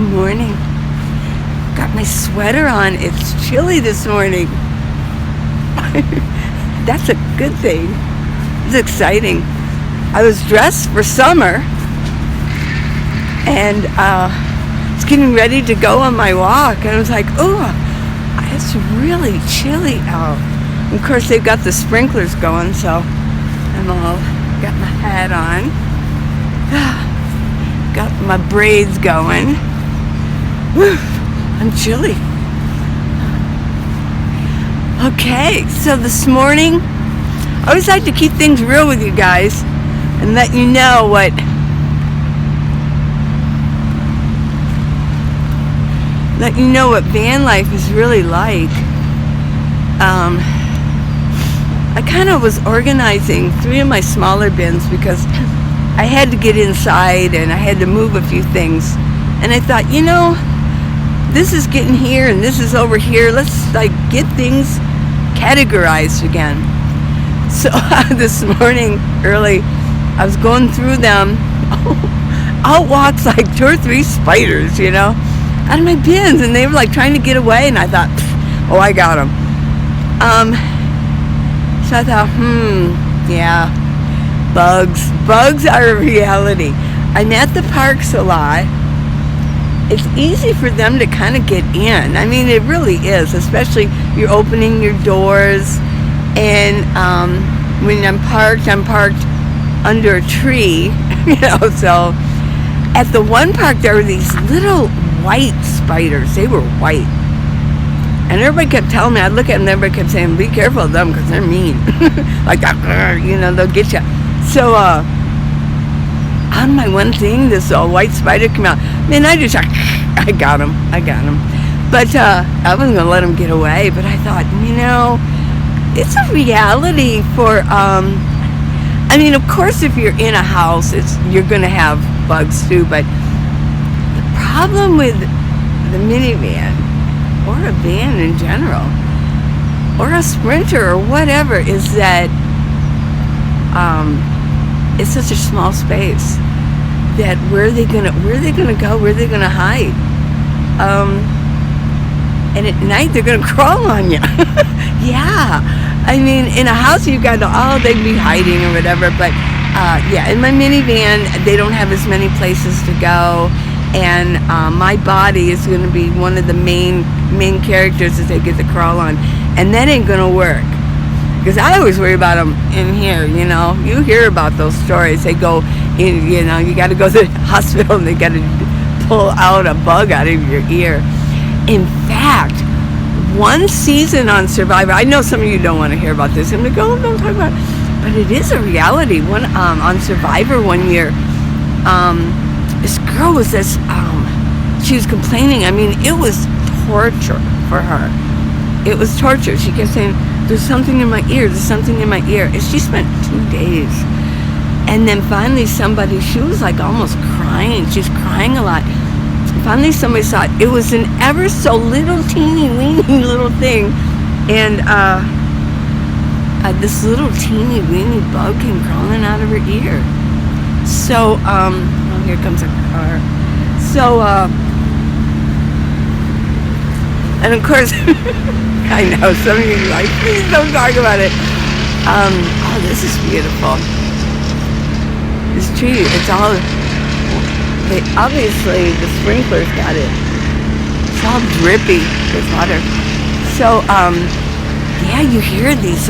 Good morning. Got my sweater on. It's chilly this morning. That's a good thing. It's exciting. I was dressed for summer and was getting ready to go on my walk, and I was like, oh, it's really chilly out. And of course, they've got the sprinklers going, so I'm all got my hat on, got my braids going. Whew, I'm chilly. Okay, so this morning, I always like to keep things real with you guys and let you know what van life is really like. I kind of was organizing 3 of my smaller bins because I had to get inside and I had to move a few things. And I thought, this is getting here and this is over here. Let's get things categorized again. So this morning early, I was going through them. Out walks 2 or 3 spiders, out of my bins, and they were trying to get away, and I thought, I got them. So I thought, yeah, bugs are a reality. I'm at the parks a lot. It's easy for them to kind of get in. I mean, it really is, especially you're opening your doors, and when I'm parked under a tree, so at the one park there were these little white spiders. They were white. And everybody kept telling me, I'd look at them, and everybody kept saying, be careful of them because they're mean. They'll get you. So, on my one thing, this white spider came out. Man, I got him. But I wasn't going to let him get away. But I thought, it's a reality for, of course, if you're in a house, you're going to have bugs too. But the problem with the minivan, or a van in general, or a Sprinter or whatever, is that it's such a small space that where are they gonna go? Where are they gonna hide? And at night they're gonna crawl on you. Yeah, in a house you've got they'd be hiding or whatever. But in my minivan they don't have as many places to go. And my body is going to be one of the main characters that they get to crawl on, and that ain't going to work because I always worry about them in here. You hear about those stories. They go in. You got to go to the hospital and they got to pull out a bug out of your ear. In fact, one season on Survivor, I know some of you don't want to hear about this. I'm going to go, don't talk about it, but it is a reality. On Survivor one year. This girl was she was complaining. It was torture for her. It was torture. She kept saying, there's something in my ear, And she spent 2 days. And then finally she was almost crying. She was crying a lot. Finally somebody saw it. It was an ever so little teeny weeny little thing. And this little teeny weeny bug came crawling out of her ear. So, here comes a car. So, and of course, I know some of you are like, please don't talk about it. This is beautiful. This tree, obviously the sprinklers got it. It's all drippy with water. So, you hear these,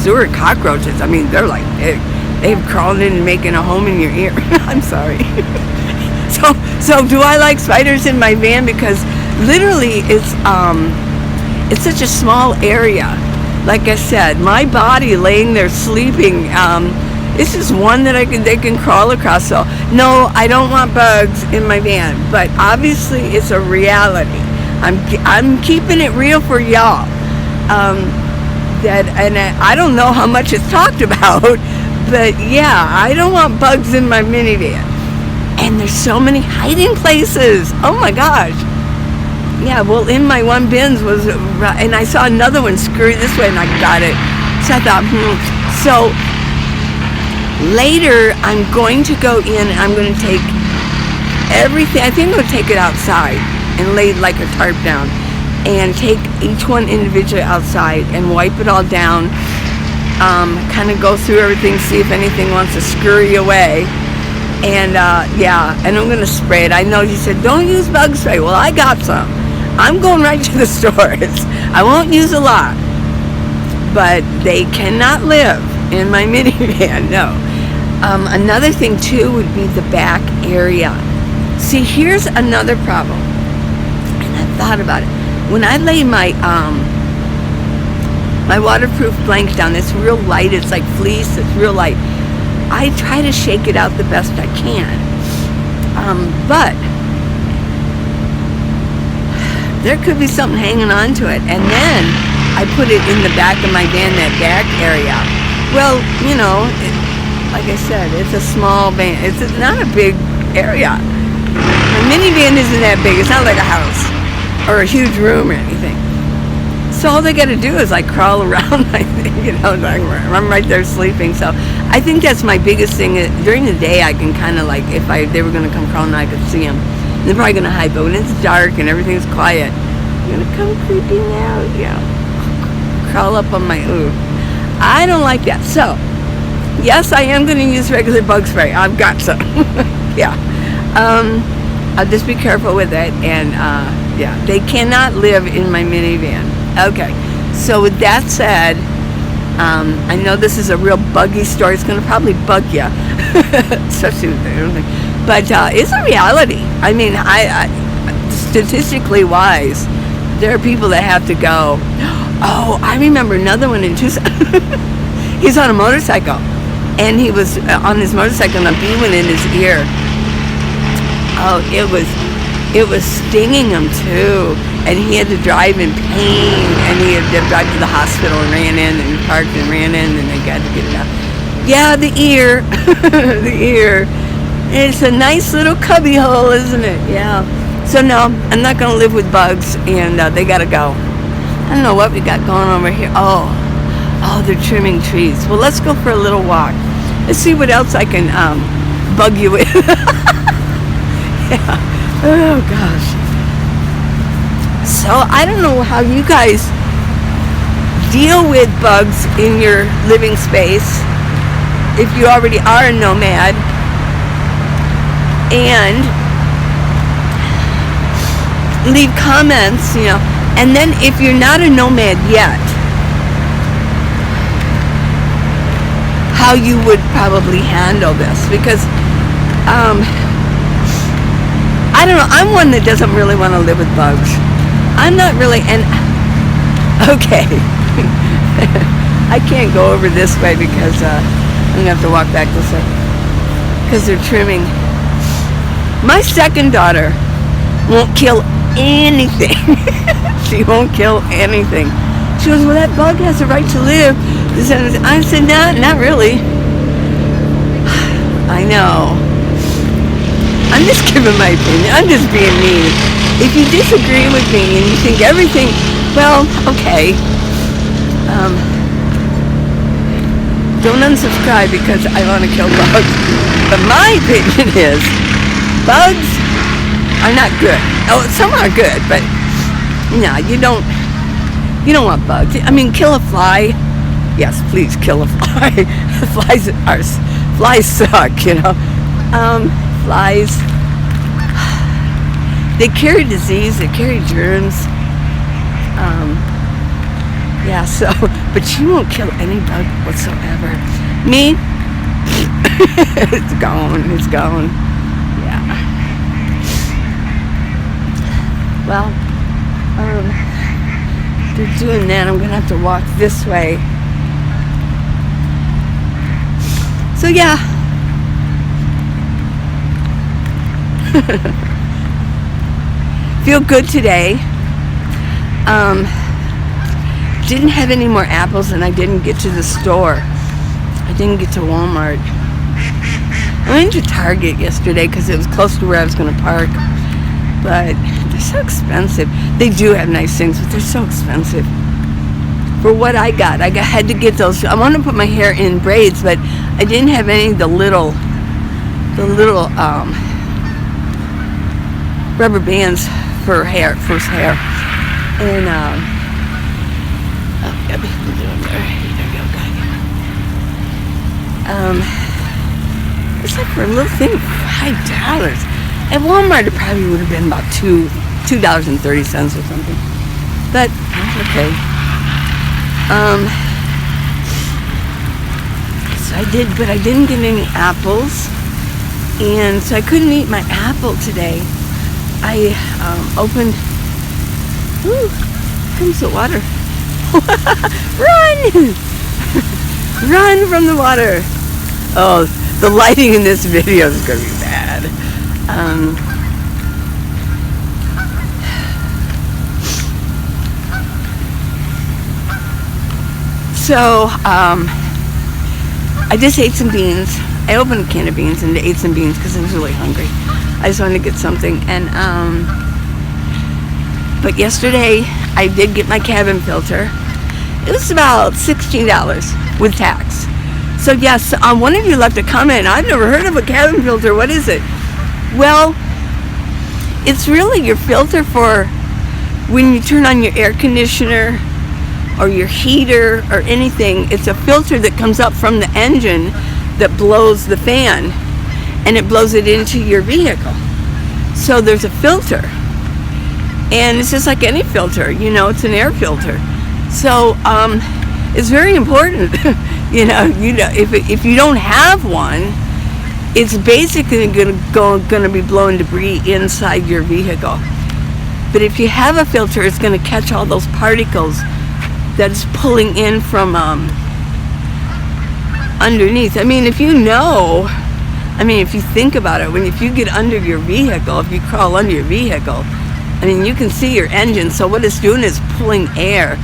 sewer cockroaches. They're big. They've crawled in and making a home in your ear. I'm sorry. So do I like spiders in my van? Because literally it's such a small area. Like I said, my body laying there sleeping, it's just one that they can crawl across. So no, I don't want bugs in my van. But obviously it's a reality. I'm keeping it real for y'all. I don't know how much it's talked about. But yeah, I don't want bugs in my minivan. And there's so many hiding places. Oh my gosh. Yeah, well, in my one bins was, and I saw another one scurry this way and I got it. So I thought, So later I'm going to go in and I'm going to take everything. I think I'm going to take it outside and lay like a tarp down and take each one individually outside and wipe it all down. Kind of go through everything, see if anything wants to scurry away. And yeah, and I'm going to spray it. I know you said don't use bug spray. Well, I got some. I'm going right to the stores. I won't use a lot, but they cannot live in my minivan. No. Another thing too would be the back area. See, here's another problem, and I've thought about it. When I lay my my waterproof blanket down, it's real light. It's like fleece. It's real light. I try to shake it out the best I can, but there could be something hanging on to it, and then I put it in the back of my van, that back area. Well, you know, like I said, it's a small van. It's not a big area. My minivan isn't that big. It's not like a house or a huge room or anything. So all they got to do is like crawl around. I think, you know, I'm right there sleeping. So I think that's my biggest thing. During the day, I can kind of like, if they were going to come crawling, I could see them. They're probably going to hide, but when it's dark and everything's quiet, you're going to come creeping out, yeah. Crawl up on my, ooh. I don't like that. So, yes, I am going to use regular bug spray. I've got some. Yeah. I'll just be careful with it. And, yeah, they cannot live in my minivan. Okay. So, with that said, I know this is a real buggy story. It's going to probably bug you. Especially with everything. But it's a reality. I mean, I statistically wise, there are people that have to go. Oh, I remember another one in Tucson. He's on a motorcycle, and he was on his motorcycle, and a bee went in his ear. Oh, it was stinging him too, and he had to drive in pain, and he had to drive to the hospital and ran in and parked and ran in, and they got to get it out. Yeah, the ear, the ear. It's a nice little cubby hole, isn't it? Yeah. So no, I'm not going to live with bugs, and they got to go. I don't know what we got going over here. Oh, they're trimming trees. Well, let's go for a little walk. Let's see what else I can bug you with. Yeah. Oh, gosh. So I don't know how you guys deal with bugs in your living space if you already are a nomad. And leave comments, you know. And then if you're not a nomad yet, how you would probably handle this. Because, I don't know, I'm one that doesn't really want to live with bugs. I'm not really, and, okay. I can't go over this way because I'm going to have to walk back this way. Because they're trimming. My second daughter won't kill anything. She won't kill anything. She goes, well, that bug has a right to live. I said, no, not really. I know. I'm just giving my opinion. I'm just being mean. If you disagree with me and you think everything, well, okay. Don't unsubscribe because I want to kill bugs. But my opinion is, bugs are not good. Oh, some are good, but no, you don't want bugs. I mean, kill a fly. Yes, please kill a fly. Flies suck, you know. Flies, they carry disease, they carry germs. Yeah, so, but she won't kill any bug whatsoever. Me, it's gone. Yeah. Well, they're doing that. I'm gonna have to walk this way. So yeah. Feel good today. Didn't have any more apples, and I didn't get to the store. I didn't get to Walmart. I went to Target yesterday because it was close to where I was going to park. But they're so expensive. They do have nice things, but they're so expensive. For what I got, had to get those. I wanted to put my hair in braids, but I didn't have any of the little rubber bands for hair, and oh, yeah, there you go, it's like for a little thing, $5. At Walmart, it probably would have been about $2.30 or something. But that's okay. So I didn't get any apples, and so I couldn't eat my apple today. I opened. Ooh, here comes the water! Run! Run from the water! Oh, the lighting in this video is gonna be bad. So, I just ate some beans. I opened a can of beans and ate some beans because I was really hungry. I just wanted to get something. And, but yesterday, I did get my cabin filter. It was about $16 with tax. So yes, one of you left a comment. I've never heard of a cabin filter. What is it? Well, it's really your filter for when you turn on your air conditioner or your heater or anything. It's a filter that comes up from the engine that blows the fan, and it blows it into your vehicle. So there's a filter, and it's just like any filter, it's an air filter. So it's very important. If you don't have one, it's basically going to be blowing debris inside your vehicle. But if you have a filter, it's going to catch all those particles that's pulling in from underneath. I mean, if you think about it, if you get under your vehicle, if you crawl under your vehicle, you can see your engine. So what it's doing is pulling air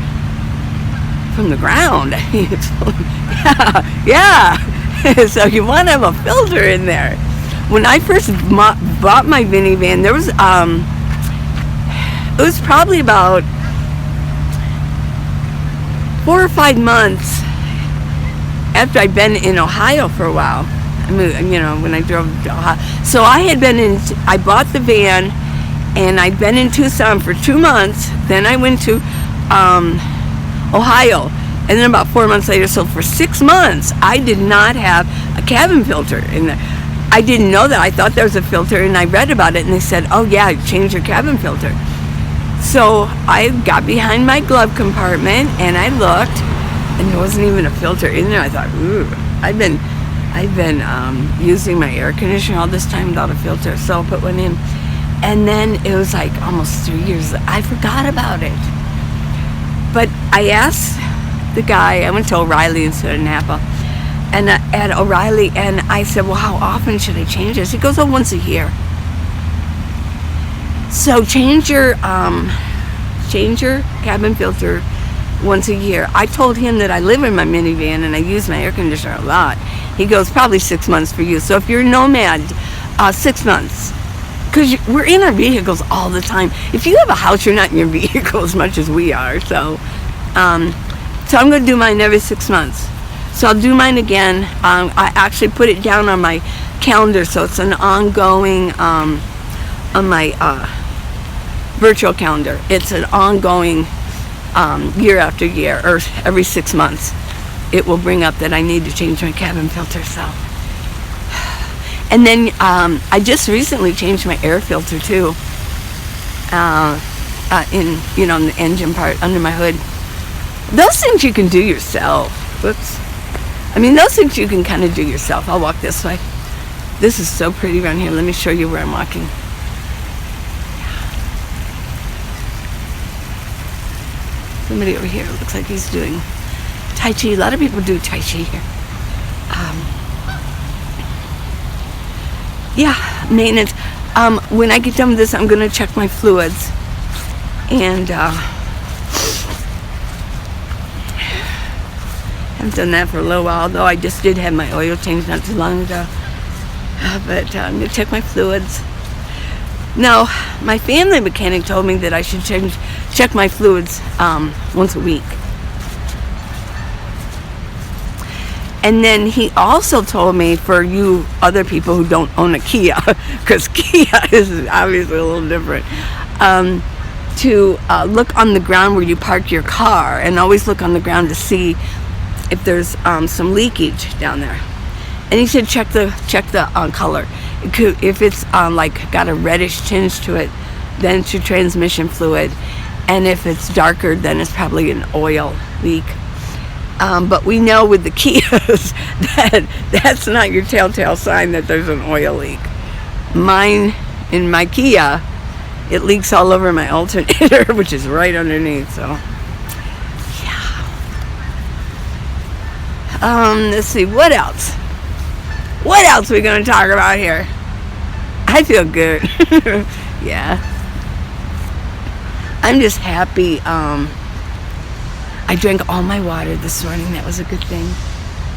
from the ground. It's pulling, yeah. So you want to have a filter in there. When I first bought my minivan, there was it was probably about 4 or 5 months after I'd been in Ohio for a while. When I drove to Ohio. So I bought the van, and I'd been in Tucson for 2 months. Then I went to Ohio, and then about 4 months later, so for 6 months, I did not have a cabin filter in there. I didn't know that. I thought there was a filter, and I read about it, and they said, oh yeah, change your cabin filter. So I got behind my glove compartment, and I looked, and there wasn't even a filter in there. I thought, ooh, I've been using my air conditioner all this time without a filter, so I put one in. And then it was like almost 3 years. I forgot about it. But I asked the guy, I went to O'Reilly instead of Napa, and at O'Reilly, and I said, well, how often should I change this? He goes, oh, once a year. So change your cabin filter once a year. I told him that I live in my minivan and I use my air conditioner a lot. He goes, probably 6 months for you. So if you're a nomad, 6 months. Because we're in our vehicles all the time. If you have a house, you're not in your vehicle as much as we are. So I'm going to do mine every 6 months. So I'll do mine again. I actually put it down on my calendar, so it's an ongoing, on my virtual calendar. It's an ongoing year after year, or every 6 months. It will bring up that I need to change my cabin filter. So, and then I just recently changed my air filter too. In the engine part under my hood. Those things you can do yourself. Whoops. Those things you can kind of do yourself. I'll walk this way. This is so pretty around here. Let me show you where I'm walking. Somebody over here, it looks like he's doing Tai Chi. A lot of people do Tai Chi here. Maintenance. When I get done with this, I'm going to check my fluids. And haven't done that for a little while, though I just did have my oil changed not too long ago. But I'm going to check my fluids. Now, my family mechanic told me that I should check my fluids once a week. And then he also told me, for you other people who don't own a Kia, because Kia is obviously a little different, to look on the ground where you park your car, and always look on the ground to see if there's some leakage down there. And he said check the color. If it's like got a reddish tinge to it, then it's your transmission fluid, and if it's darker, then it's probably an oil leak. But we know with the Kias that's not your telltale sign that there's an oil leak. Mine, in my Kia, it leaks all over my alternator, which is right underneath. So, yeah. Let's see, what else? What else are we going to talk about here? I feel good. Yeah. I'm just happy. I drank all my water this morning. That was a good thing.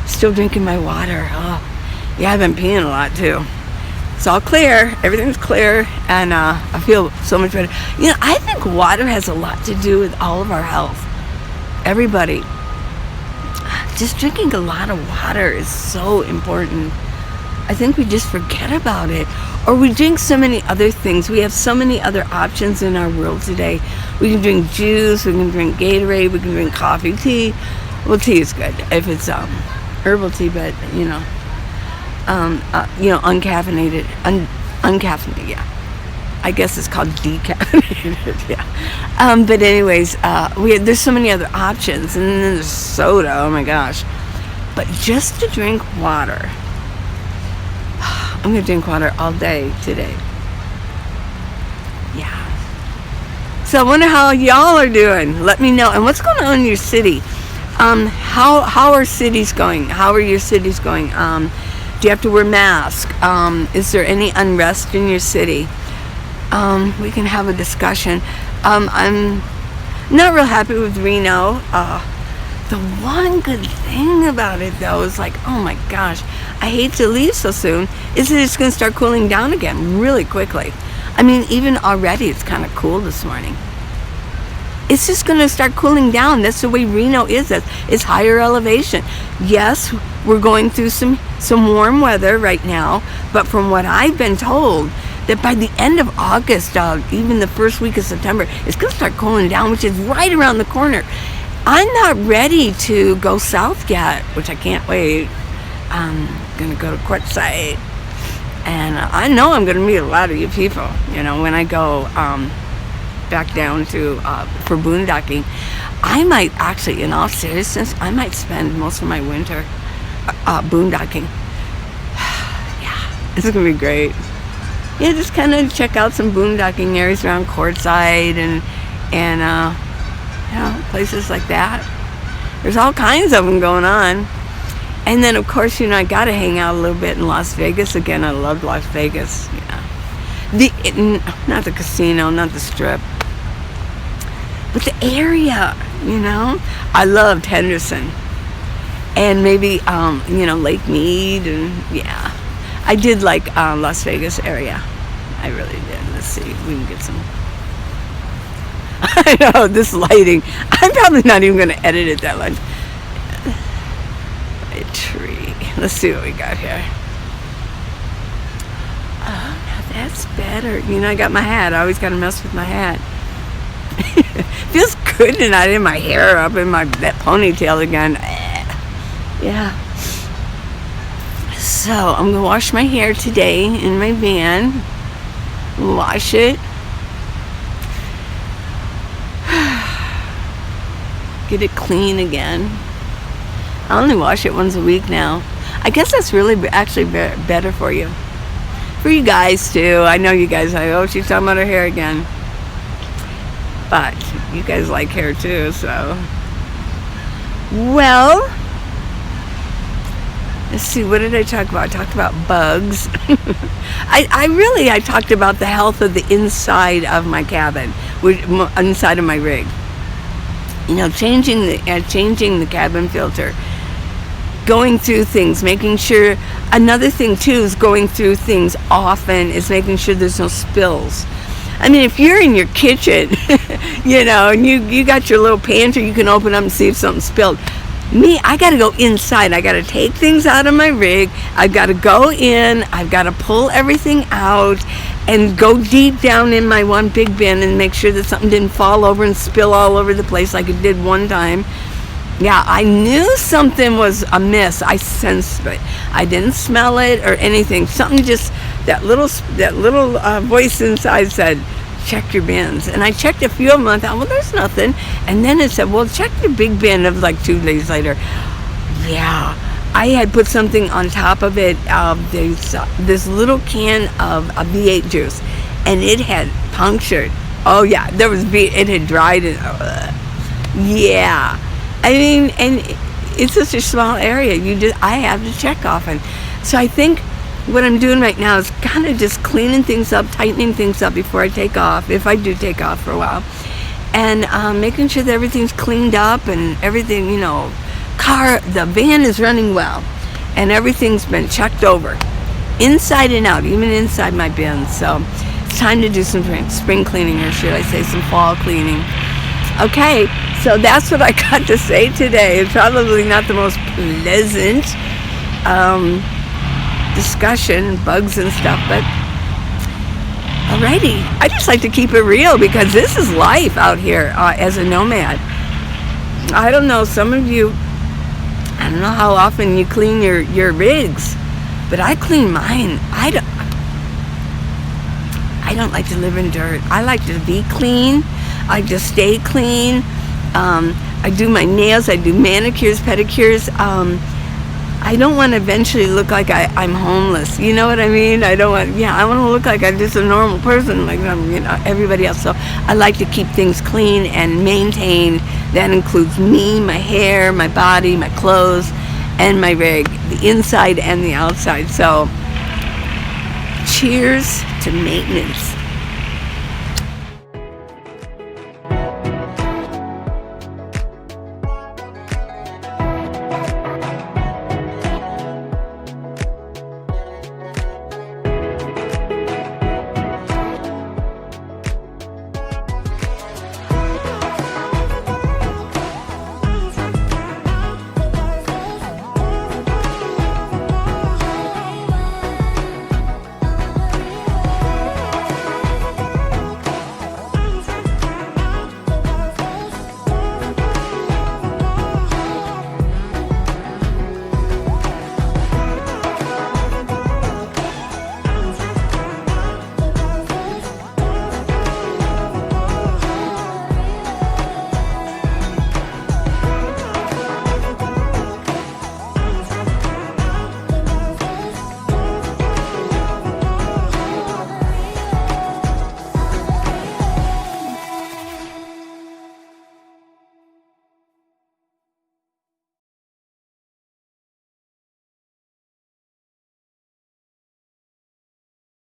Still drinking my water. Oh, yeah, I've been peeing a lot too. It's all clear. Everything's clear, and I feel so much better. You know, I think water has a lot to do with all of our health. Everybody. Just drinking a lot of water is so important. I think we just forget about it. Or we drink so many other things. We have so many other options in our world today. We can drink juice, we can drink Gatorade, we can drink coffee, tea. Well, tea is good if it's herbal tea, but uncaffeinated, uncaffeinated, yeah. I guess it's called decaffeinated, yeah. But anyways, there's so many other options, and then there's soda. Oh my gosh! But just to drink water. I'm going to drink water all day today. Yeah. So I wonder how y'all are doing. Let me know. And what's going on in your city? How are cities going? How are your cities going? Do you have to wear masks? Is there any unrest in your city? We can have a discussion. I'm not real happy with Reno. The one good thing about it, though, is like, oh my gosh, I hate to leave so soon, is that it's going to start cooling down again really quickly. I mean, even already it's kind of cool this morning. It's just going to start cooling down. That's the way Reno is. It's higher elevation. Yes, we're going through some warm weather right now, but from what I've been told, that by the end of August, even the first week of September, it's going to start cooling down, which is right around the corner. I'm not ready to go south yet, which I can't wait. I'm going to go to Quartzsite, and I know I'm going to meet a lot of you people, you know, when I go back down to for boondocking. I might actually, in all seriousness, I might spend most of my winter boondocking. Yeah, it's going to be great. Yeah, just kind of check out some boondocking areas around Quartzsite and you know, places like that. There's all kinds of them going on. And then, of course, you know, I got to hang out a little bit in Las Vegas. Again, I love Las Vegas. Yeah. Not the casino, not the strip, but the area, you know. I loved Henderson. And maybe, you know, Lake Mead. And, yeah. I did like Las Vegas area. I really did. Let's see if we can get some. I know, this lighting. I'm probably not even going to edit it that much. A tree. Let's see what we got here. Oh, now that's better. You know, I got my hat. I always got to mess with my hat. Feels good to not have my hair up in that ponytail again. Yeah. So, I'm going to wash my hair today in my van. Wash it. Get it clean again. I only wash it once a week now. I guess that's really actually better for you. For you guys too. I know you guys like, oh, she's talking about her hair again. But you guys like hair too, so. Well, let's see, what did I talk about? I talked about bugs. I talked about the health of the inside of my cabin, inside of my rig. You know, changing the cabin filter, going through things, making sure. Another thing too is going through things often is making sure there's no spills. I mean, if you're in your kitchen, you know, and you got your little pantry, you can open up and see if something's spilled. Me, I got to go inside. I got to take things out of my rig. I've got to go in. I've got to pull everything out and go deep down in my one big bin and make sure that something didn't fall over and spill all over the place like it did one time. Yeah, I knew something was amiss. I sensed it. I didn't smell it or anything. Something just, that little voice inside said, check your bins. And I checked a few of them. I thought, well, there's nothing. And then it said, well, check your big bin of like 2 days later. Yeah, I had put something on top of it, this little can of V8 juice, and it had punctured. Oh yeah, it had dried. And yeah, I mean, and it's such a small area. I have to check often. So I think what I'm doing right now is kind of just cleaning things up, tightening things up before I take off, if I do take off for a while, and making sure that everything's cleaned up and everything, the van is running well, and everything's been checked over, inside and out, even inside my bins. So it's time to do some spring cleaning, or should I say some fall cleaning. Okay, so that's what I got to say today. It's probably not the most pleasant discussion, bugs and stuff, but alrighty. I just like to keep it real because this is life out here as a nomad. I don't know, some of you, I don't know how often you clean your rigs, but I clean mine. I don't like to live in dirt. I like to be clean. I just stay clean. I do my nails. I do manicures, pedicures. I don't want to eventually look like I'm homeless. You know what I mean? I want to look like I'm just a normal person, like everybody else. So I like to keep things clean and maintained. That includes me, my hair, my body, my clothes, and my rig, the inside and the outside. So cheers to maintenance.